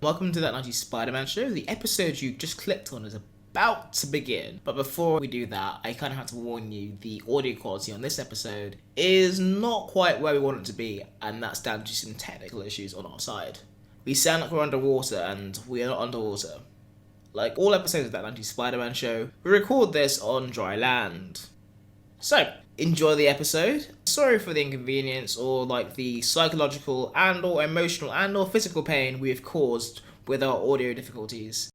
Welcome to That 90s Spider-Man Show. The episode you just clicked on is about to begin. But before we do that, I kind of have to warn you, the audio quality on this episode is not quite where we want it to be, and that's down to some technical issues on our side. We sound like we're underwater, and we are not underwater. Like all episodes of That 90s Spider-Man Show, we record this on dry land. So, enjoy the episode. Sorry for the inconvenience or like the psychological and or emotional and or physical pain we have caused with our audio difficulties.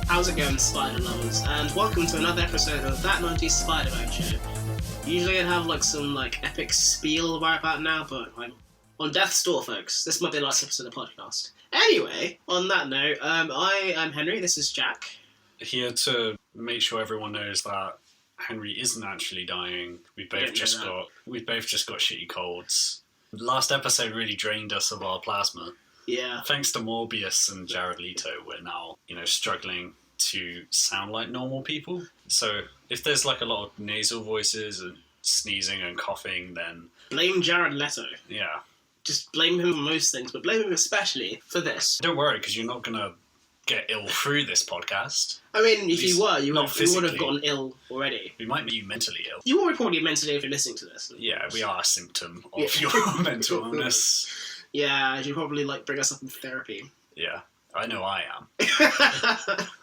How's it going, Spider lovers? And welcome to another episode of That 90s Spider-Man Show. Usually I'd have some epic spiel right about now, but I'm on death's door, folks. This might be the last episode of the podcast. Anyway, on that note, I am Henry, this is Jack. Here to make sure everyone knows that Henry isn't actually dying. We've both just got shitty colds. Last episode really drained us of our plasma. Yeah. Thanks to Morbius and Jared Leto, we're now, struggling to sound like normal people. So if there's a lot of nasal voices and sneezing and coughing, then blame Jared Leto. Yeah. Just blame him for most things, but blame him especially for this. Don't worry, because you're not going to get ill through this podcast. I mean, if you were, you would have gotten ill already. We might make you mentally ill. You are probably mentally ill if you're listening to this. Yeah, we are a symptom of your mental illness. Yeah, you probably bring us up in therapy. Yeah, I know I am.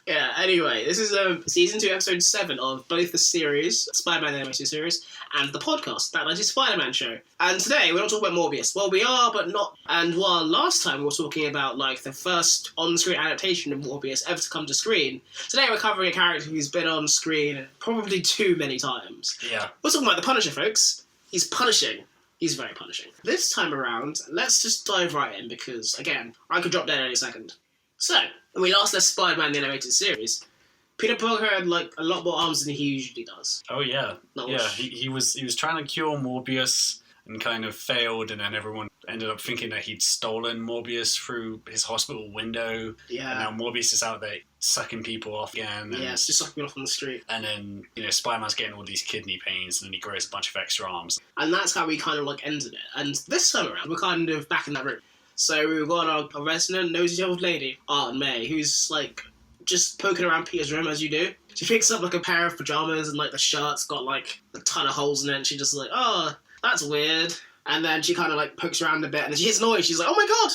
Yeah, anyway, this is Season 2, Episode 7 of both the series, Spider-Man the Animated Series, and the podcast, That 90s Spider-Man Show. And today, we're not talking about Morbius. Well, we are, but not. And while last time we were talking about, the first on-screen adaptation of Morbius ever to come to screen, today we're covering a character who's been on screen probably too many times. Yeah. We're talking about the Punisher, folks. He's punishing. He's very punishing. This time around, let's just dive right in because, again, I could drop dead any second. So, when we last left Spider-Man the Animated Series, Peter Parker had, a lot more arms than he usually does. Oh, yeah. He was trying to cure Morbius and kind of failed, and then everyone ended up thinking that he'd stolen Morbius through his hospital window. Yeah. And now Morbius is out there sucking people off again. Yeah, it's just sucking off on the street. And then, Spider-Man's getting all these kidney pains, and then he grows a bunch of extra arms. And that's how we kind of, ended it. And this time around, we're kind of back in that room. So we've got our resident nosy old lady, Aunt May, who's, just poking around Peter's room as you do. She picks up, a pair of pajamas, and, the shirt's got, a ton of holes in it, and she's just oh, that's weird. And then she kind of, pokes around a bit, and then she gets annoyed. She's oh my god!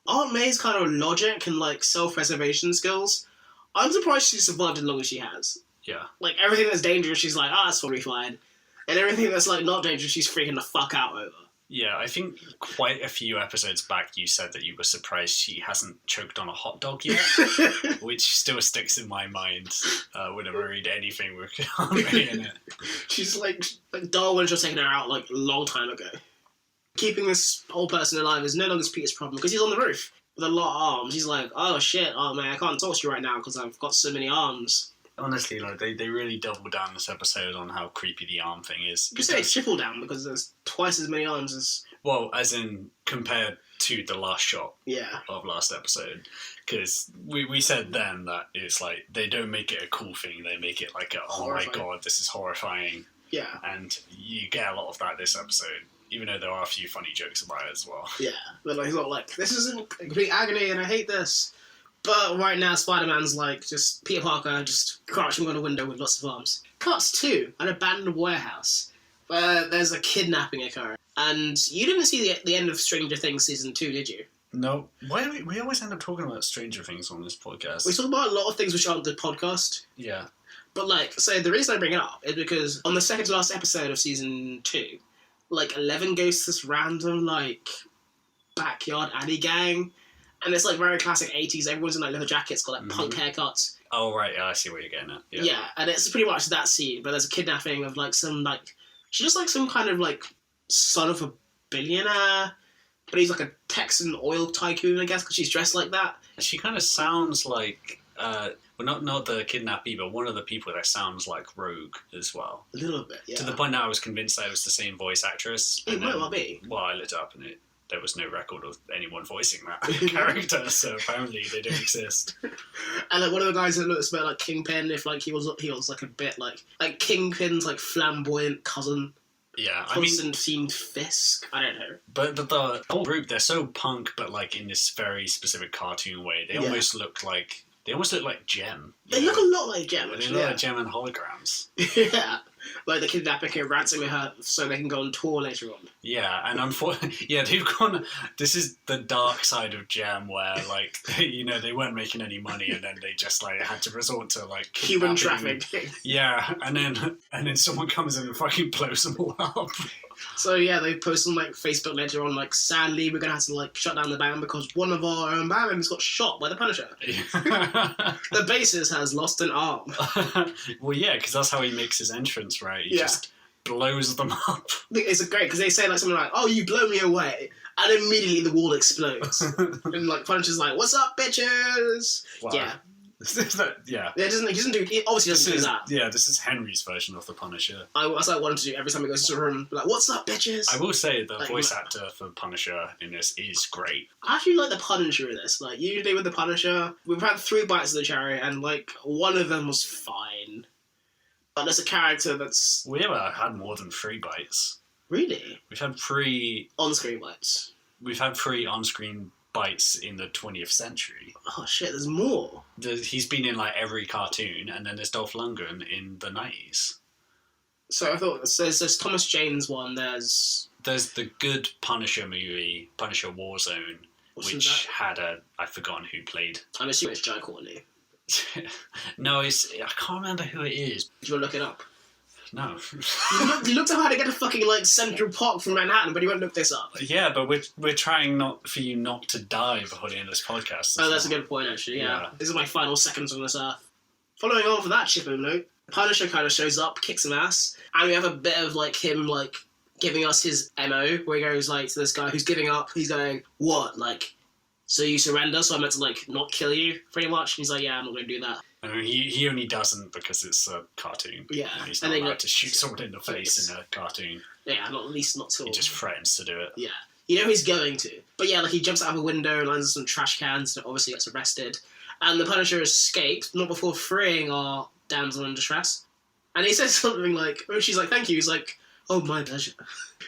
Aunt May's kind of logic and, self-preservation skills, I'm surprised she survived as long as she has. Yeah. Everything that's dangerous, she's that's probably fine. And everything that's, not dangerous, she's freaking the fuck out over. Yeah, I think quite a few episodes back you said that you were surprised she hasn't choked on a hot dog yet, which still sticks in my mind whenever I read anything with Aunt May in it. She's like Darwin should have taken her out a long time ago. Keeping this old person alive is no longer Peter's problem because he's on the roof with a lot of arms. He's oh shit, oh man, I can't talk to you right now because I've got so many arms. Honestly, they really double down this episode on how creepy the arm thing is. You could say triple down because there's twice as many arms as... Well, as in compared to the last shot of last episode. Because we said then that it's they don't make it a cool thing, they make it oh my god, this is horrifying. Yeah. And you get a lot of that this episode, even though there are a few funny jokes about it as well. Yeah, but he's not this isn't complete agony and I hate this. But right now, Spider-Man's just Peter Parker just crouching on a window with lots of arms. Cuts to an abandoned warehouse where there's a kidnapping occurring. And you didn't see the end of Stranger Things Season 2, did you? No. Why do we always end up talking about Stranger Things on this podcast? We talk about a lot of things which aren't the podcast. Yeah. But so the reason I bring it up is because on the second to last episode of Season 2, 11 goes to this random, backyard alley gang. And it's very classic 80s. Everyone's in leather jackets, got punk haircuts. Oh right, yeah, I see where you're getting at. Yeah, and it's pretty much that scene. But there's a kidnapping of some she's just some kind of son of a billionaire, but he's a Texan oil tycoon, I guess, because she's dressed like that. She kind of sounds well, not the kidnappee, but one of the people that sounds like Rogue as well. A little bit, yeah. To the point that I was convinced that it was the same voice actress. It might well be. Well, I looked it up and there was no record of anyone voicing that character, so apparently they don't exist. And like one of the guys that looks a bit like Kingpin, if like he was like a bit like Kingpin's like flamboyant cousin. Yeah, Constantine Fisk. I don't know. But the whole group, they're so punk, but like in this very specific cartoon way. They almost look like Jem. They look a lot like Jem. They look like Jem and Holograms. Yeah, like the kidnapping her, ransom her, so they can go on tour later on. Yeah, and unfortunately, they've gone. This is the dark side of Jem, where like they weren't making any money, and then they just like had to resort to like human trafficking. Yeah, and then someone comes in and fucking blows them all up. So yeah, they post on like Facebook later on, like, sadly we're gonna have to like shut down the band because one of our own band members got shot by the Punisher. The bassist has lost an arm. Well, yeah, because that's how he makes his entrance, right? He just blows them up. It's great because they say like something like, "Oh, you blow me away," and immediately the wall explodes, and like Punisher's like, "What's up, bitches?" Wow. Yeah. Yeah. He doesn't do that. Yeah, this is Henry's version of the Punisher. That's what I want him to do every time he goes into a room. Like, what's up, bitches? I will say the voice actor for Punisher in this is great. I actually like the Punisher in this. Like, usually with the Punisher, we've had 3 bites of the cherry, and like one of them was fine. But there's a character that's... We never had more than 3 bites. Really? We've had 3... on-screen bites. We've had 3 on-screen bites in the 20th century. Oh shit, there's more. He's been in like every cartoon, and then there's Dolph Lundgren in the 90s. So I thought, there's Thomas Jane's one, there's the good Punisher movie, Punisher Warzone, which had I've forgotten who played. I'm assuming it's Jai Courtney. No, I can't remember who it is. Do you want to look it up? No. You looked up how to get to fucking like Central Park from Manhattan, but you won't look this up. Yeah, but we're trying for you not to die before the end of this podcast. Oh, that's a good point, actually. Yeah. This is my final seconds on this earth. Following on from that Chippo note, Punisher kind of shows up, kicks some ass, and we have a bit of like him like giving us his MO, where he goes like to this guy who's giving up. He's going, "What? Like, so you surrender? So I'm meant to like not kill you, pretty much?" And he's like, "Yeah, I'm not going to do that." I mean, he only doesn't because it's a cartoon. Yeah. And he's not allowed to shoot someone in the face in a cartoon. Yeah, at least not till... He just threatens to do it. Yeah. You know he's going to. But yeah, like he jumps out of a window and lands on some trash cans and obviously gets arrested. And the Punisher escapes, not before freeing our damsel in distress. And he says something like, oh, she's like, "Thank you." He's like, "Oh, my pleasure."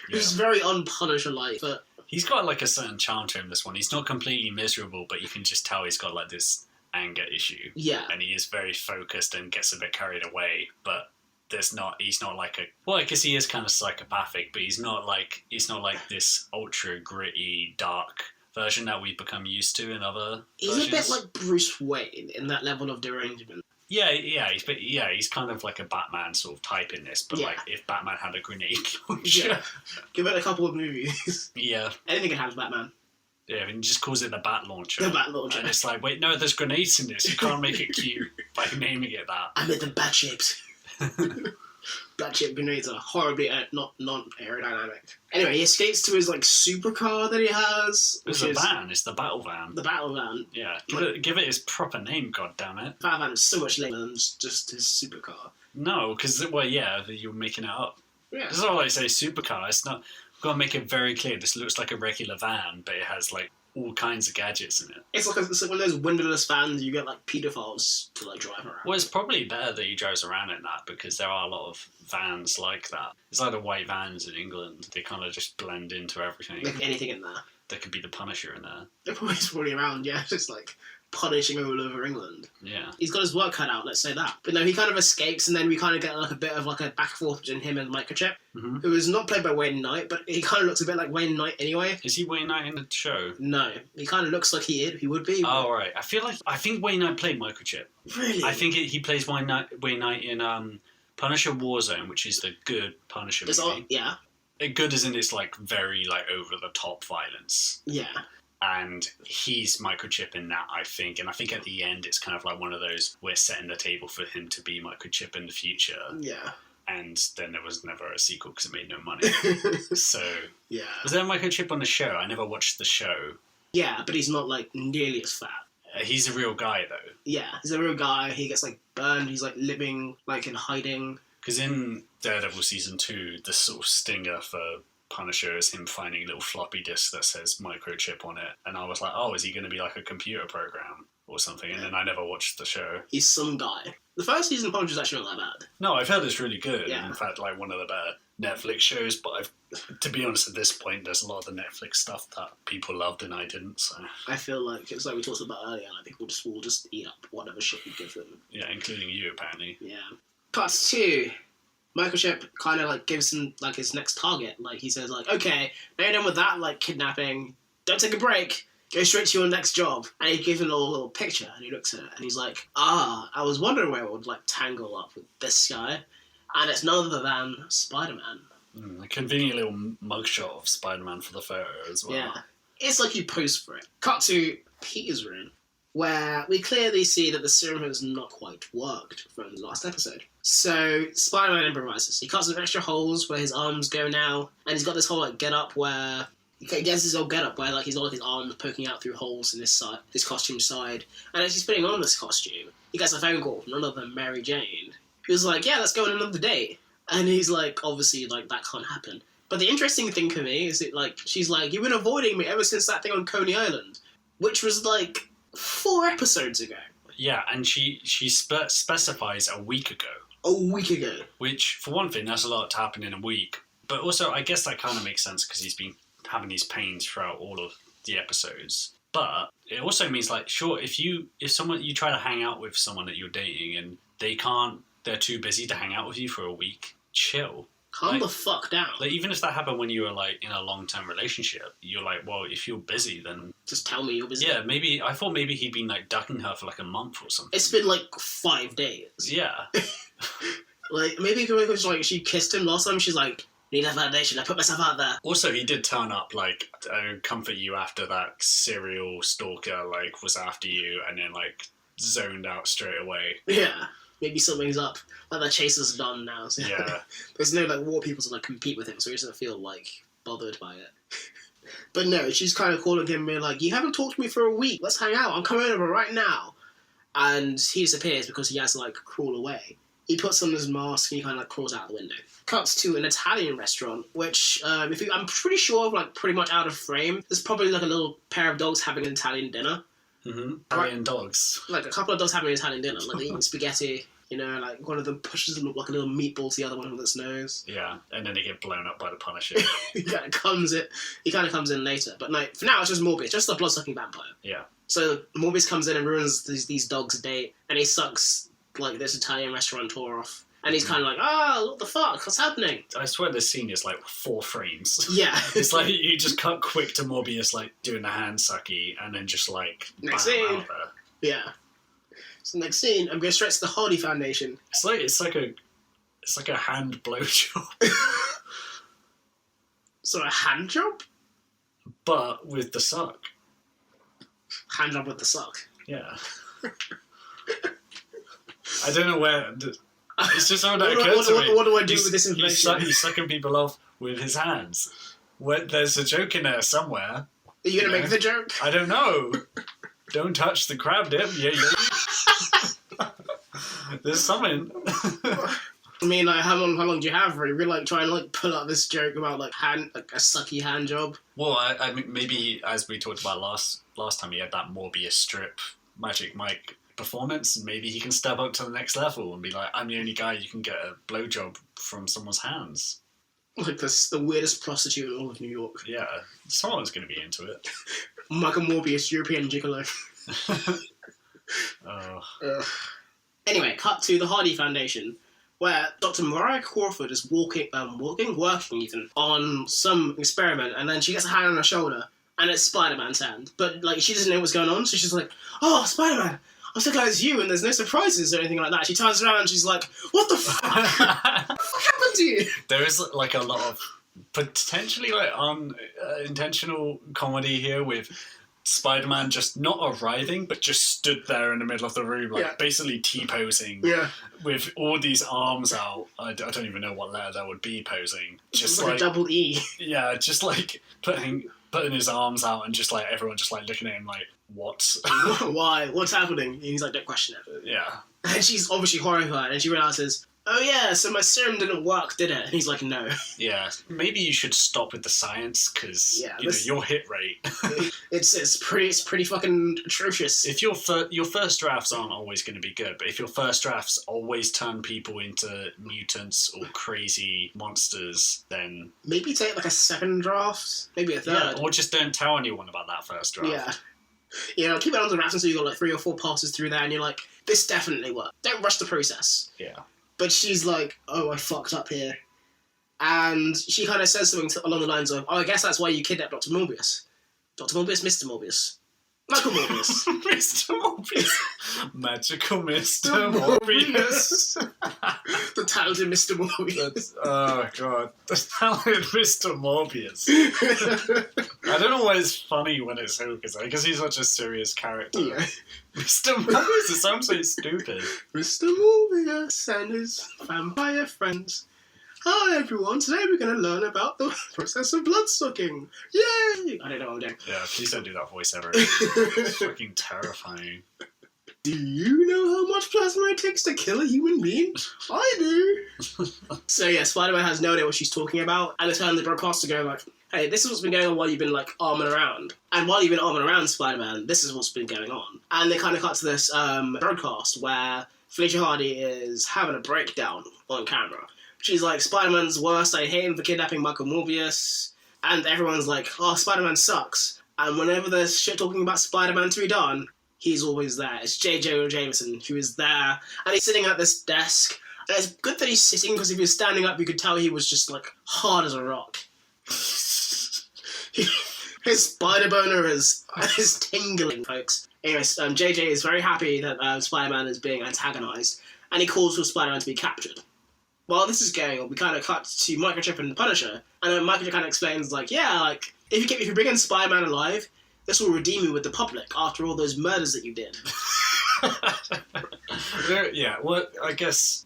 Yeah. It's very un-Punisher-like, but... He's got like a certain charm to him, this one. He's not completely miserable, but you can just tell he's got like this anger issue. Yeah. And he is very focused and gets a bit carried away, but he's not like I guess he is kind of psychopathic, but he's not like this ultra gritty, dark version that we've become used to in other versions. A bit like Bruce Wayne in that level of derangement. Yeah, he's kind of like a Batman sort of type in this, but like if Batman had a grenade launcher. Yeah. Give it a couple of movies. Yeah. Anything can have Batman. Yeah, and he just calls it the Bat Launcher. The Bat Launcher. And it's like, wait, no, there's grenades in this. You can't make it cute by naming it that. I made them bat shapes. Bat shaped grenades are horribly non-aerodynamic. Anyway, he escapes to his like supercar that he has. It's a van. It's the battle van. The battle van. Yeah, give it his proper name. God damn it. Battle van is so much lamer than just his supercar. No, because you're making it up. Yeah. This is all I say. Supercar. It's not. I've got to make it very clear. This looks like a regular van, but it has like all kinds of gadgets in it. It's like one of those windowless vans you get like paedophiles to like drive around. Well, it's probably better that he drives around in that because there are a lot of vans like that. It's like the white vans in England. They kind of just blend into everything. Like anything in there. There could be the Punisher in there. They're probably just running around, yeah, just like punishing all over England. Yeah. He's got his work cut out, let's say that. But no, he kind of escapes, and then we kind of get like a bit of like a back and forth between him and Microchip, who is not played by Wayne Knight, but he kind of looks a bit like Wayne Knight anyway. Is he Wayne Knight in the show? No, he kind of looks like he would be. Oh, right. I think Wayne Knight played Microchip. Really? I think he plays Wayne Knight in Punisher Warzone, which is the good Punisher movie. Yeah. Good as in it's like very like over the top violence. Yeah. And he's Microchip in that, I think. And I think at the end, it's kind of like one of those, we're setting the table for him to be Microchip in the future. Yeah. And then there was never a sequel because it made no money. So, yeah. Was there a Microchip on the show? I never watched the show. Yeah, but he's not like nearly as fat. He's a real guy, though. Yeah, he's a real guy. He gets like burned. He's like living like in hiding. Because in Daredevil Season 2, the sort of stinger for Punisher is him finding a little floppy disk that says microchip on it, and I was like, oh, is he going to be like a computer program or something? And then I never watched the show. He's some guy. The first season of Punisher is actually not that bad. No, I've heard it's really good. Yeah. In fact, like one of the better Netflix shows, but to be honest, at this point, there's a lot of the Netflix stuff that people loved and I didn't, so... I feel like it's like we talked about earlier, like people will just eat up whatever shit we give them. Yeah, including you, apparently. Yeah. Part 2. Microchip kind of like gives him like his next target. Like he says like, okay, now you're done with that like kidnapping, don't take a break, go straight to your next job. And he gives him a little picture and he looks at it and he's like, I was wondering where it would like tangle up with this guy. And it's none other than Spider-Man. A convenient little mugshot of Spider-Man for the photo as well. Yeah. It's like you pose for it. Cut to Peter's room, where we clearly see that the serum has not quite worked from the last episode. So Spider-Man improvises. He cuts some extra holes where his arms go now, and he's got this whole like get-up where he gets his old get-up where like he's got like his arms poking out through holes in his costume side. And as he's putting on this costume, he gets a phone call from none other than Mary Jane, who's like, yeah, let's go on another date. And he's like, obviously, like that can't happen. But the interesting thing for me is that like she's like, you've been avoiding me ever since that thing on Coney Island, which was like 4 episodes ago. Yeah, and she specifies a week ago. A week ago. Which, for one thing, that's a lot to happen in a week. But also, I guess that kind of makes sense because he's been having these pains throughout all of the episodes. But it also means, like, sure, if you try to hang out with someone that you're dating and they're too busy to hang out with you for a week, chill. Calm the fuck down. Like, even if that happened when you were, like, in a long-term relationship, you're like, well, if you're busy, then... Just tell me you're busy. Yeah, I thought maybe he'd been, like, ducking her for, like, a month or something. It's been, like, 5 days. Yeah. Like, maybe because, like, she kissed him last time, she's like, need a validation, I put myself out there. Also, he did turn up, like, comfort you after that serial stalker, like, was after you and then, like, zoned out straight away. Yeah. Maybe something's up. Like the chase is done now. So yeah. There's no like war people to like compete with him, so he doesn't feel like bothered by it. But no, she's kind of calling him being like, you haven't talked to me for a week. Let's hang out. I'm coming over right now. And he disappears because he has to like crawl away. He puts on his mask and he kind of like crawls out the window. Cuts to an Italian restaurant, which I'm pretty sure like pretty much out of frame. There's probably like a little pair of dogs having an Italian dinner. Mm-hmm. Italian dogs. Like a couple of dogs having an Italian dinner. Like they're eating spaghetti. You know, like one of them pushes like a little meatball to the other one with its nose. Yeah, and then they get blown up by the Punisher. He kind of comes in later. But no, for now it's just Morbius, just a blood-sucking vampire. Yeah. So Morbius comes in and ruins these dogs' date, and he sucks like this Italian restaurateur off. And he's kind of like, what the fuck? What's happening? I swear this scene is like 4 frames. Yeah. It's like you just cut quick to Morbius like doing the hand sucky and then just like next bam, scene. out there. Yeah. So next scene, I'm going straight to the Hardy Foundation. It's like a hand blowjob. So a hand job? But with the suck. Hand job with the suck. Yeah. I don't know where... It's just something that occurred to me. What do I do with this information? He's sucking people off with his hands. There's a joke in there somewhere. Are you going to make the joke? I don't know. Don't touch the crab dip. Yeah. There's something. I mean, like, how long do you have? Really, we're like trying to like pull out this joke about like a sucky hand job. Well, I mean, maybe as we talked about last time, he had that Morbius strip Magic Mike performance, and maybe he can step up to the next level and be like, I'm the only guy you can get a blowjob from someone's hands. Like the weirdest prostitute in all of New York. Yeah, someone's going to be into it. Michael Morbius, European gigolo. Anyway, cut to the Hardy Foundation, where Dr. Mariah Crawford is working even, on some experiment, and then she gets a hand on her shoulder, and it's Spider-Man's hand. But, like, she doesn't know what's going on, so she's like, oh, Spider-Man! I'm so glad it's you, and there's no surprises or anything like that. She turns around and she's like, what the fuck? What happened to you? There is, like, a lot of potentially, like, unintentional comedy here with Spider-Man just not arriving, but just stood there in the middle of the room, like, basically T-posing. Yeah. With all these arms out. I don't even know what letter that would be posing. Just like a double E. Yeah, just, like, putting his arms out and just, like, everyone just, like, looking at him like, what? Why? What's happening? And he's like, don't question it. Yeah. And she's obviously horrified, and she realises, oh yeah, so my serum didn't work, did it? And he's like, no. Yeah, maybe you should stop with the science, because your hit rate. it's pretty fucking atrocious. If your first drafts aren't always going to be good, but if your first drafts always turn people into mutants or crazy monsters, then maybe take like a second draft, maybe a third. Yeah, or just don't tell anyone about that first draft. Yeah. You know, keep it on the wraps until you got like 3 or 4 passes through there, and you're like, this definitely worked. Don't rush the process. Yeah. But she's like, oh, I fucked up here. And she kind of says something along the lines of, oh, I guess that's why you kidnapped Dr. Morbius. Dr. Morbius? Mr. Morbius. Michael Morbius. Mr. Morbius. Magical Mr. Morbius. The talented Mr. Morbius. Oh, God. The talented Mr. Morbius. I don't know why it's funny when it's him, because he's such a serious character. Yeah. Mr. Morbius, it sounds so stupid. Mr. Morbius and his vampire friends. Hi everyone, today we're going to learn about the process of blood sucking. Yay! I don't know what I'm doing. Yeah, please don't do that voice ever. It's fucking terrifying. Do you know how much plasma it takes to kill a human being? I do. So yeah, Spider-Man has no idea what she's talking about, and it's turning the broadcaster going like, hey, this is what's been going on while you've been like arming around. And while you've been arming around, Spider-Man, this is what's been going on. And they kind of cut to this broadcast where Felicia Hardy is having a breakdown on camera. She's like, Spider-Man's worst, I hate him for kidnapping Michael Morbius. And everyone's like, oh, Spider-Man sucks. And whenever there's shit talking about Spider-Man to be done, he's always there. It's J. Jonah Jameson who is there. And he's sitting at this desk. And it's good that he's sitting, because if he was standing up, you could tell he was just, like, hard as a rock. His spider boner is tingling, folks. Anyways, JJ is very happy that Spider-Man is being antagonized. And he calls for Spider-Man to be captured. While this is going on, we kind of cut to Microchip and the Punisher, and then Microchip kind of explains, like, yeah, like, if you bring in Spider-Man alive, this will redeem you with the public after all those murders that you did. Yeah, well, I guess...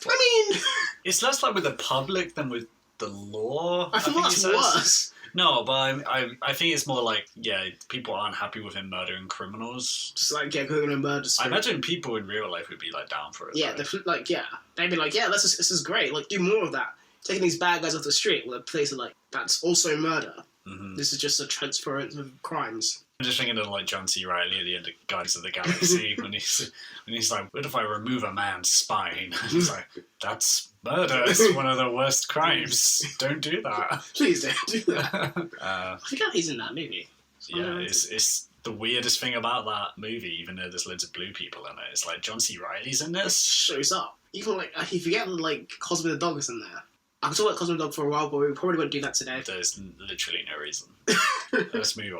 I mean... It's less like with the public than with the law. I think that's worse. No, but I think it's more like, yeah, people aren't happy with him murdering criminals. Just like, yeah, going to murder. I imagine people in real life would be like down for it. Yeah, they'd be like, yeah, this is great. Like, do more of that. Taking these bad guys off the street with a place like that's also murder. Mm-hmm. This is just a transference of crimes. I'm just thinking of like John C. Reilly at the end of Guardians of the Galaxy when he's like, what if I remove a man's spine? And he's like, that's murder. It's one of the worst crimes. Don't do that. Please don't do that. I forgot he's in that movie. Yeah, it's the weirdest thing about that movie, even though there's loads of blue people in it. It's like John C. Reilly's in this. It shows up. Even like, you forget like Cosmo the Dog is in there. I could talk about Cosmo the Dog for a while, but we probably won't do that today. There's literally no reason. Let's move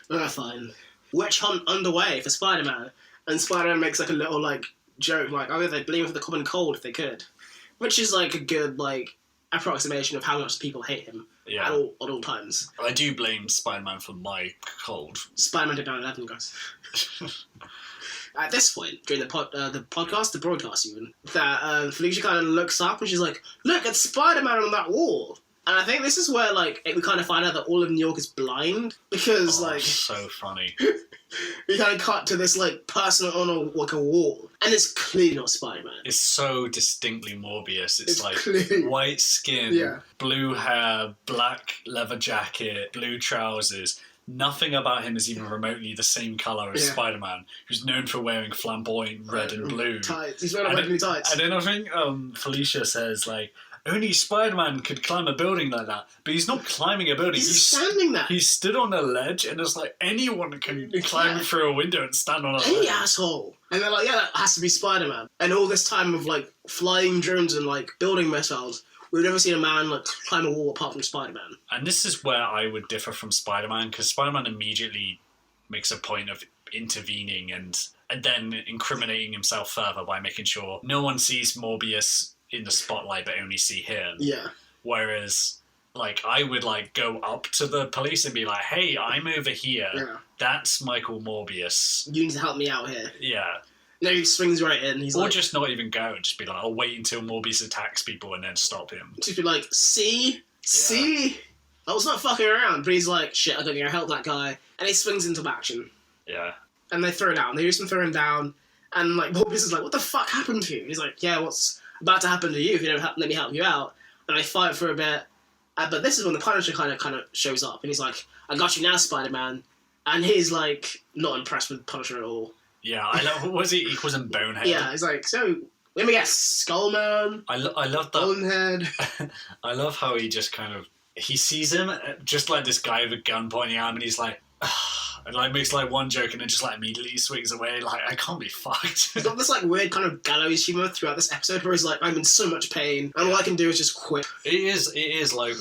on. Fine. Witch hunt underway for Spider-Man, and Spider-Man makes like a little like joke, like, oh, they'd blame him for the common cold if they could, which is like a good like approximation of how much people hate him at all times. I do blame Spider-Man for my cold. Spider-Man did 9/11, guys. At this point, during the broadcast even, that Felicia kind of looks up and she's like, look, it's Spider-Man on that wall. And I think this is where, like, we kind of find out that all of New York is blind, because, like... so funny. We kind of cut to this, like, person on a wall, and it's clearly not Spider-Man. It's so distinctly Morbius. It's like clearly white skin, blue hair, black leather jacket, blue trousers. Nothing about him is even remotely the same colour as Spider-Man, who's known for wearing flamboyant red and blue. Tights. He's wearing red and blue tights. And then I think Felicia says, like, only Spider-Man could climb a building like that. But he's not climbing a building. He's standing there. He stood on a ledge, and it's like, anyone can climb through a window and stand on a ledge. Any asshole. And they're like, yeah, that has to be Spider-Man. And all this time of, like, flying drones and, like, building missiles, we've never seen a man, like, climb a wall apart from Spider-Man. And this is where I would differ from Spider-Man, because Spider-Man immediately makes a point of intervening and then incriminating himself further by making sure no one sees Morbius in the spotlight but only see him. Yeah. Whereas, like, I would, like, go up to the police and be like, hey, I'm over here. Yeah. That's Michael Morbius. You need to help me out here. Yeah. No, he swings right in. He's or just not even go and just be like, I'll wait until Morbius attacks people and then stop him. Just be like, see? I was not fucking around. But he's like, shit, I don't think I help that guy. And he swings into action. Yeah. And they throw down. They use him throw him down. And, like, Morbius is like, what the fuck happened to you? He's like, yeah, about to happen to you if you don't let me help you out. And they fight for a bit. But this is when the Punisher kind of shows up, and he's like, "I got you now, Spider-Man," and he's like not impressed with Punisher at all. Yeah, I love. What was he calls him Bonehead. Yeah, he's like, "So let me guess, Skullman." I love that. Bonehead. I love how he just he sees him just like this guy with a gun pointing at him, and he's like, and like makes like one joke, and then just like immediately swings away. Like, I can't be fucked. He's got this like weird kind of gallows humor throughout this episode, where he's like, "I'm in so much pain, and all I can do is just quit." It is like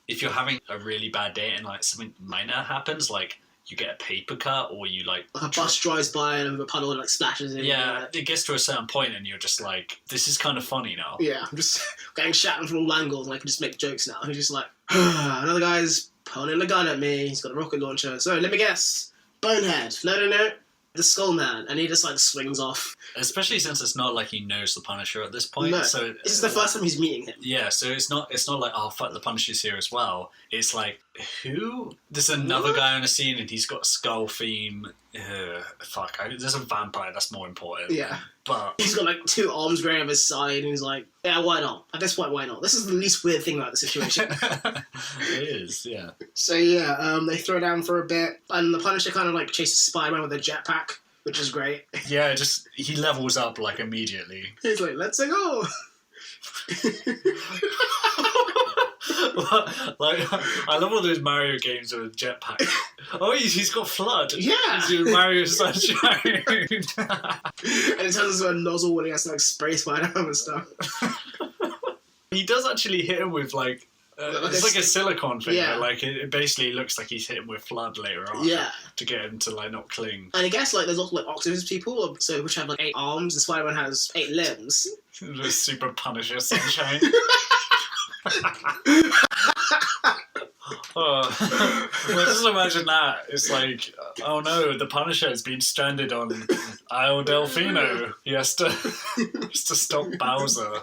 if you're having a really bad day and like something minor happens, like you get a paper cut or you like a bus drives by and a puddle like splashes in. Yeah, it gets to a certain point and you're just like, this is kind of funny now. Yeah, I'm just getting shot from all angles and I can just make jokes now. And he's just like, another guy's pointing a gun at me. He's got a rocket launcher. So let me guess, Bonehead. No, the Skull Man, and he just like swings off. Especially since it's not like he knows the Punisher at this point. No, so this is the first time he's meeting him. Yeah, so it's not like, oh fuck, the Punisher's here as well. It's like, who? There's another guy on the scene and he's got a skull theme. There's a vampire that's more important. Yeah. But he's got like two arms growing up his side and he's like, yeah, why not? At this point, why not? This is the least weird thing about the situation. It is, yeah. So yeah, they throw down for a bit and the Punisher kind of like chases Spider-Man with a jetpack, which is great. Yeah, he levels up like immediately. He's like, let's go. Like, I love all those Mario games with a jetpack. Oh, he's got F.L.U.D. Yeah. He's doing Mario Sunshine. And it turns into a nozzle when he has to like spray Spider-Man and stuff. He does actually hit him with like it's like a silicone thing. Yeah. Like it basically looks like he's hit him with F.L.U.D. later on. Yeah. To get him to like not cling. And I guess like there's also like octopus people, so which have like 8 arms, and Spider-Man has 8 limbs. The super Punisher Sunshine. Well, just imagine that. It's like, oh no, the Punisher has been stranded on Isle Delfino. He has to stop Bowser.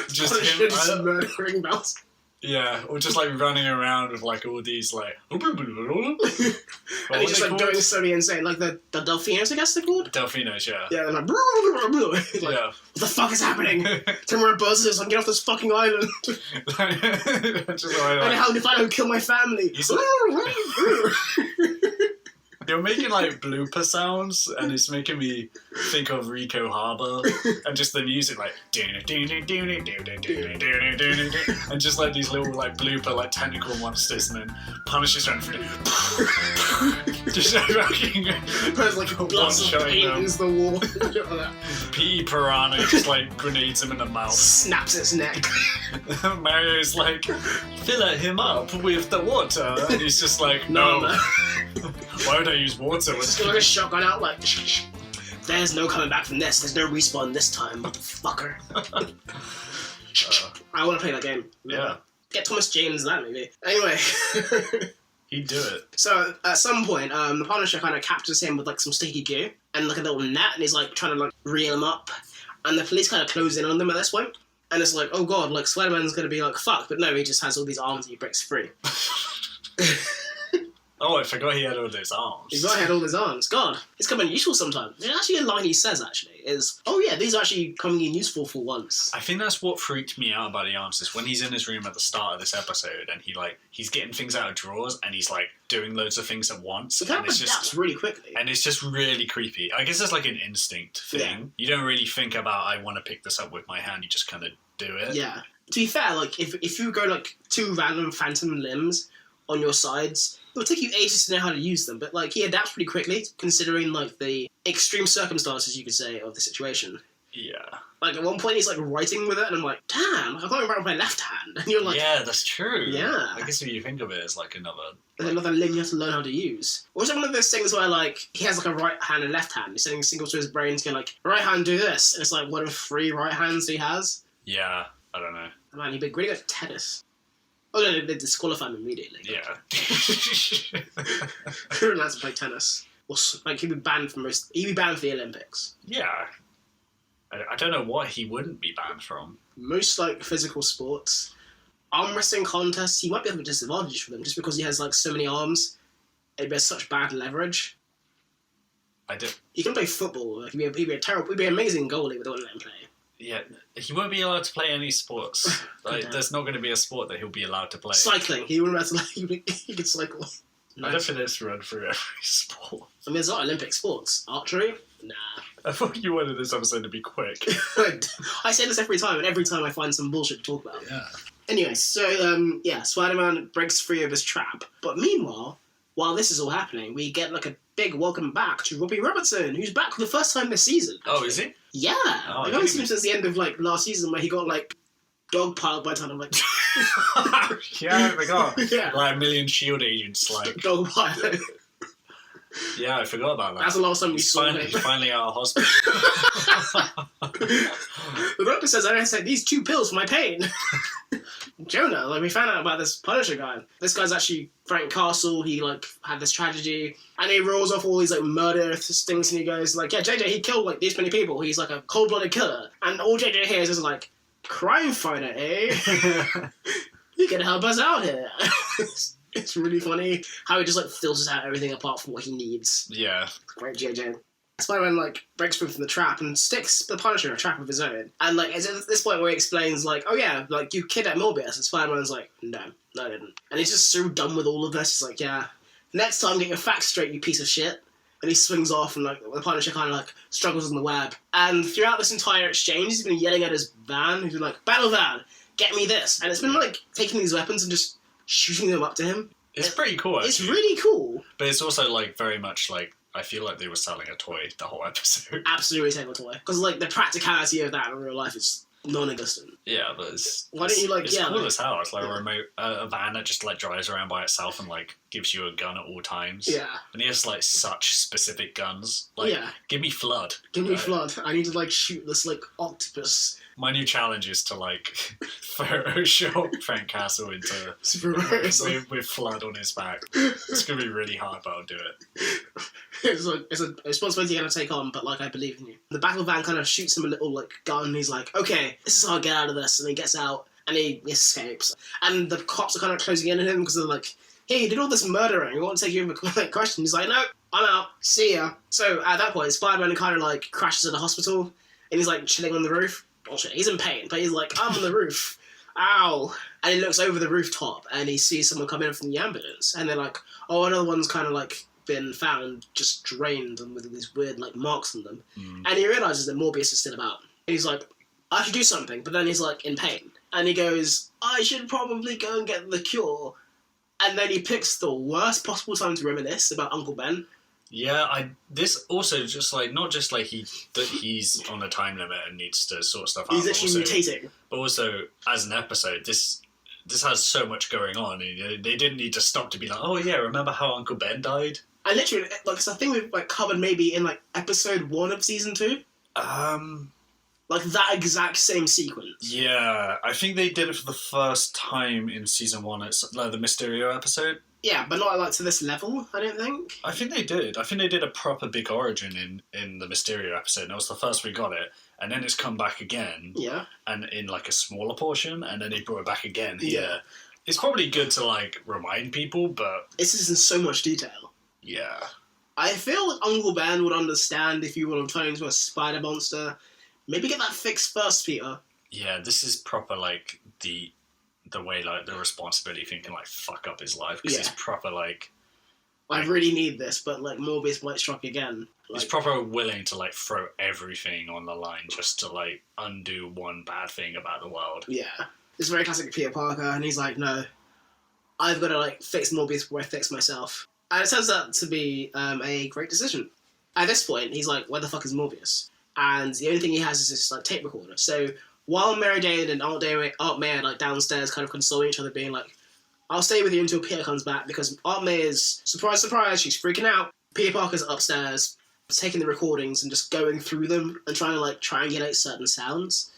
Just Punisher him. just murdering Bowser. Yeah, or just like running around with like all these like. And he's just like going slowly insane, like the Delfinos, I guess they're called. Delfinos, yeah. Yeah, they're like, like, yeah. What the fuck is happening? Tell me where Buzz is. I can get off this fucking island. Just like, And how if I don't kill my family? You're making like blooper sounds, and it's making me think of Rico Harbor, and just the music like, and just like these little like blooper like tentacle monsters, and then Punisher's trying to just fucking There's like blocks of paint against the wall. P.E. Piranha just like grenades him in the mouth, snaps its neck. Mario's like, fill him up with the water, and he's just like, no. Why would I use water? Just get like a shotgun out, like, there's no coming back from this. There's no respawn this time, motherfucker. I want to play that game. Yeah. Get Thomas James in that movie. Anyway. He'd do it. So, at some point, the Punisher kind of captures him with, like, some sticky goo and, like, a little net, and he's, like, trying to, like, reel him up. And the police kind of close in on them at this point. And it's like, oh god, like, Spider-Man's gonna be like, fuck. But no, he just has all these arms and he breaks free. Oh, I forgot he had all those arms. He had all his arms. God, it's coming useful sometimes. There's actually a line he says, actually, is, oh yeah, these are actually coming in useful for once. I think that's what freaked me out about the arms, is when he's in his room at the start of this episode and he's getting things out of drawers and he's like doing loads of things at once. It kind of adapts really quickly. And it's just really creepy. I guess it's like an instinct thing. Yeah. You don't really think about, I want to pick this up with my hand, you just kind of do it. Yeah. To be fair, like, if you go like 2 random phantom limbs on your sides, it would take you ages to know how to use them, but like he adapts pretty quickly, considering like the extreme circumstances, you could say, of the situation. Yeah. Like at one point he's like writing with it, and I'm like, damn, I can't write with my left hand. And you're like, yeah, that's true. Yeah. I guess if you think of it as like another limb you have to learn how to use. Or is it one of those things where like he has like a right hand and left hand? He's sending signals to his brain to go like, right hand do this, and it's like one of 3 right hands he has. Yeah, I don't know. Man, he'd be really good at tennis. Oh no, they disqualify him immediately. Yeah. Who allowed to play tennis? Or, like he'd be banned from the Olympics. Yeah. I don't know what he wouldn't be banned from. Most like physical sports, arm wrestling contests, he might be at a disadvantage for them just because he has like so many arms. He has such bad leverage. I do. He can play football. Like he'd be an amazing goalie, but they wouldn't let him play. Yeah, he won't be allowed to play any sports. Like, there's not going to be a sport that he'll be allowed to play. Cycling. He wouldn't have to, he could cycle. I don't think it's run through every sport. I mean, there's not Olympic sports. Archery? Nah. I thought you wanted this episode to be quick. I say this every time, and every time I find some bullshit to talk about. Yeah. Anyway, so, Spider-Man breaks free of his trap. But meanwhile, while this is all happening, we get, like, a big welcome back to Robbie Robertson, who's back for the first time this season. Oh, is he? Yeah. I've only seen him since the end of, like, last season, where he got, like, dogpiled by a ton of, like... Yeah, I forgot. Yeah. Like a million S.H.I.E.L.D. agents, like... Dogpiled. Yeah, I forgot about that. That's the last time we saw him. He's finally out of hospital. The doctor says, I take these 2 pills for my pain. Jonah, like, we found out about this Punisher guy. This guy's actually Frank Castle. He, like, had this tragedy. And he rolls off all these, like, murder things, and he goes, like, yeah, JJ, he killed, like, these many people. He's, like, a cold-blooded killer. And all JJ hears is, like, crime fighter, eh? You can help us out here. It's really funny how he just, like, filters out everything apart from what he needs. Yeah. Great JJ. Spider-Man, like, breaks free from the trap and sticks the Punisher in a trap of his own. And, like, it's at this point where he explains, like, oh yeah, like, you kidnapped Morbius. And Spider-Man's like, no, I didn't. And he's just so done with all of this. He's like, yeah, next time get your facts straight, you piece of shit. And he swings off and, like, the Punisher kind of, like, struggles on the web. And throughout this entire exchange, he's been yelling at his van. He's been like, battle van, get me this. And it's been, like, taking these weapons and just shooting them up to him. It's pretty cool, actually. It's really cool. But it's also, like, very much, like, I feel like they were selling a toy the whole episode. Absolutely take a toy. Because, like, the practicality of that in real life is non-existent. Yeah, but it's... Why don't you, like, it's cool like, as hell. It's like a remote... a van that just, like, drives around by itself and, like, gives you a gun at all times. Yeah. And he has, like, such specific guns. Like, give me F.L.U.D. Give me F.L.U.D. I need to, like, shoot this, like, octopus. My new challenge is to, like, Photoshop Frank Castle into... with F.L.U.D. on his back. It's going to be really hard, but I'll do it. It's a responsibility you're going to take on, but, like, I believe in you. The battle van kind of shoots him a little, like, gun, and he's like, okay, this is how I get out of this. And he gets out, and he escapes. And the cops are kind of closing in on him, because they're like, hey, you did all this murdering, we want to take you over a question. He's like, no, I'm out, see ya. So, at that point, Spider-Man kind of, like, crashes at the hospital, and he's, like, chilling on the roof. Bullshit, he's in pain, but he's like, I'm on the roof. Ow. And he looks over the rooftop, and he sees someone come in from the ambulance, and they're like, oh, another one's kind of, like, been found, just drained, and with these weird, like, marks on them. And he realises that Morbius is still about. And he's like, I should do something, but then he's, like, in pain. And he goes, I should probably go and get the cure. And then he picks the worst possible time to reminisce about Uncle Ben. Yeah, this also just, like, not just, like, he's on a time limit and needs to sort stuff out. He's actually mutating. But also, as an episode, this has so much going on. They didn't need to stop to be like, oh yeah, remember how Uncle Ben died? I literally, like, it's a thing we've, like, covered maybe in, like, episode 1 of season 2. Like, that exact same sequence. Yeah, I think they did it for the first time in season 1. It's like the Mysterio episode. Yeah, but not, like, to this level, I don't think. I think they did. I think they did a proper big origin in the Mysterio episode. And that was the first we got it. And then it's come back again. Yeah. And in, like, a smaller portion. And then they brought it back again here. Yeah. It's probably good to, like, remind people, but... This is in so much detail. Yeah. I feel like Uncle Ben would understand if you were turning into a spider monster. Maybe get that fixed first, Peter. Yeah, this is proper, like, the way, like, the responsibility thing can, like, fuck up his life. Because it's proper, like... I really need this, but, like, Morbius might strike again. Like, he's proper willing to, like, throw everything on the line just to, like, undo one bad thing about the world. Yeah. It's very classic Peter Parker, and he's like, no, I've got to, like, fix Morbius before I fix myself. And it turns out to be a great decision. At this point, he's like, where the fuck is Morbius? And the only thing he has is this, like, tape recorder. So while Mary Jane and Aunt May are, like, downstairs kind of consoling each other, being like, I'll stay with you until Peter comes back, because Aunt May is, surprise, surprise, she's freaking out. Peter Parker's upstairs, taking the recordings and just going through them and trying to, like, triangulate certain sounds.